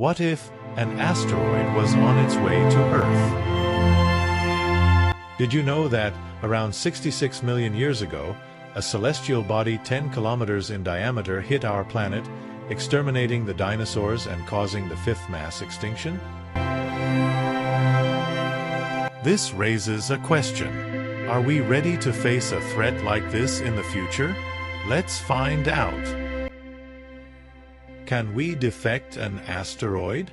What if an asteroid was on its way to Earth? Did you know that around 66 million years ago, a celestial body 10 kilometers in diameter hit our planet, exterminating the dinosaurs and causing the fifth mass extinction? This raises a question. Are we ready to face a threat like this in the future? Let's find out. Can we defect an asteroid?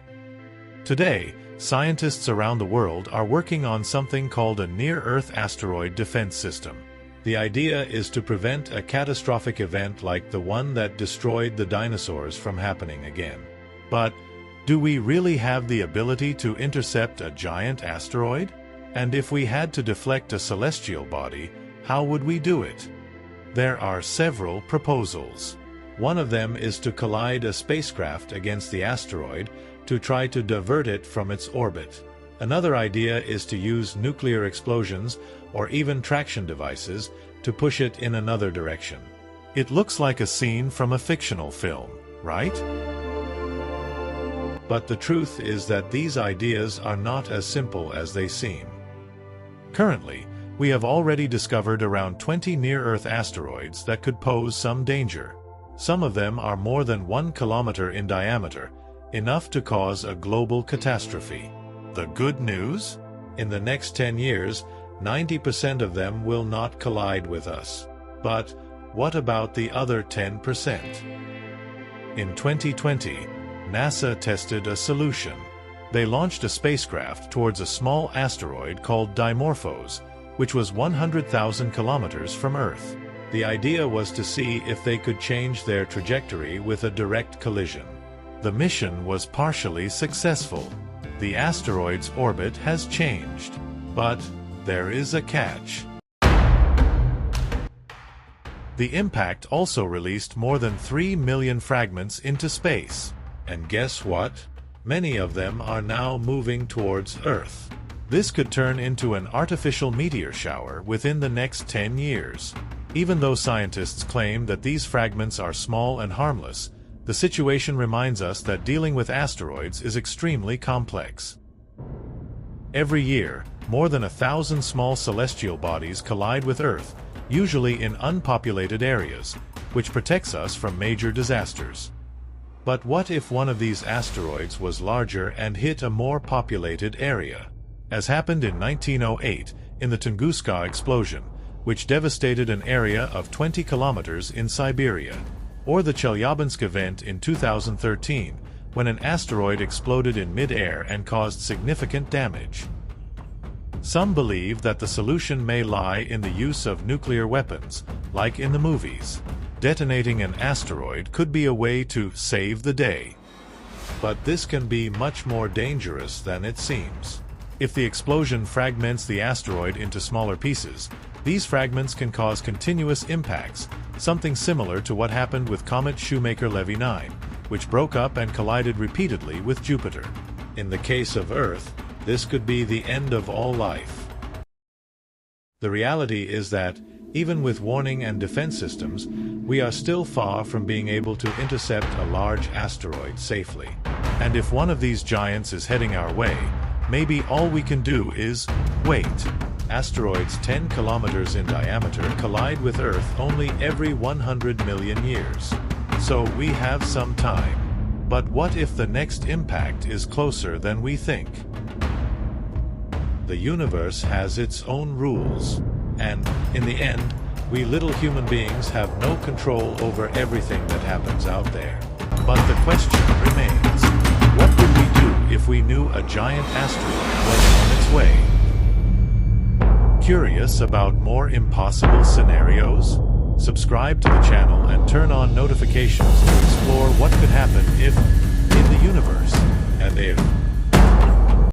Today, scientists around the world are working on something called a near-Earth asteroid defense system. The idea is to prevent a catastrophic event like the one that destroyed the dinosaurs from happening again. But do we really have the ability to intercept a giant asteroid? And if we had to deflect a celestial body, how would we do it? There are several proposals. One of them is to collide a spacecraft against the asteroid to try to divert it from its orbit. Another idea is to use nuclear explosions or even traction devices to push it in another direction. It looks like a scene from a fictional film, right? But the truth is that these ideas are not as simple as they seem. Currently, we have already discovered around 20 near-Earth asteroids that could pose some danger. Some of them are more than 1 kilometer in diameter, enough to cause a global catastrophe. The good news? In the next 10 years, 90% of them will not collide with us. But what about the other 10%? In 2020, NASA tested a solution. They launched a spacecraft towards a small asteroid called Dimorphos, which was 100,000 kilometers from Earth. The idea was to see if they could change their trajectory with a direct collision. The mission was partially successful. The asteroid's orbit has changed. But there is a catch. The impact also released more than 3 million fragments into space. And guess what? Many of them are now moving towards Earth. This could turn into an artificial meteor shower within the next 10 years. Even though scientists claim that these fragments are small and harmless, the situation reminds us that dealing with asteroids is extremely complex. Every year, more than 1,000 small celestial bodies collide with Earth, usually in unpopulated areas, which protects us from major disasters. But what if one of these asteroids was larger and hit a more populated area? As happened in 1908 in the Tunguska explosion, which devastated an area of 20 kilometers in Siberia, or the Chelyabinsk event in 2013, when an asteroid exploded in mid-air and caused significant damage. Some believe that the solution may lie in the use of nuclear weapons, like in the movies. Detonating an asteroid could be a way to save the day. But this can be much more dangerous than it seems. If the explosion fragments the asteroid into smaller pieces, these fragments can cause continuous impacts, something similar to what happened with comet Shoemaker-Levy 9, which broke up and collided repeatedly with Jupiter. In the case of Earth, this could be the end of all life. The reality is that, even with warning and defense systems, we are still far from being able to intercept a large asteroid safely. And if one of these giants is heading our way, maybe all we can do is wait. Asteroids 10 kilometers in diameter collide with Earth only every 100 million years. So we have some time. But what if the next impact is closer than we think? The universe has its own rules. And, in the end, we little human beings have no control over everything that happens out there. But the question remains, what would we do if we knew a giant asteroid was on its way? Curious about more impossible scenarios? Subscribe to the channel and turn on notifications to explore what could happen if, in the universe, and if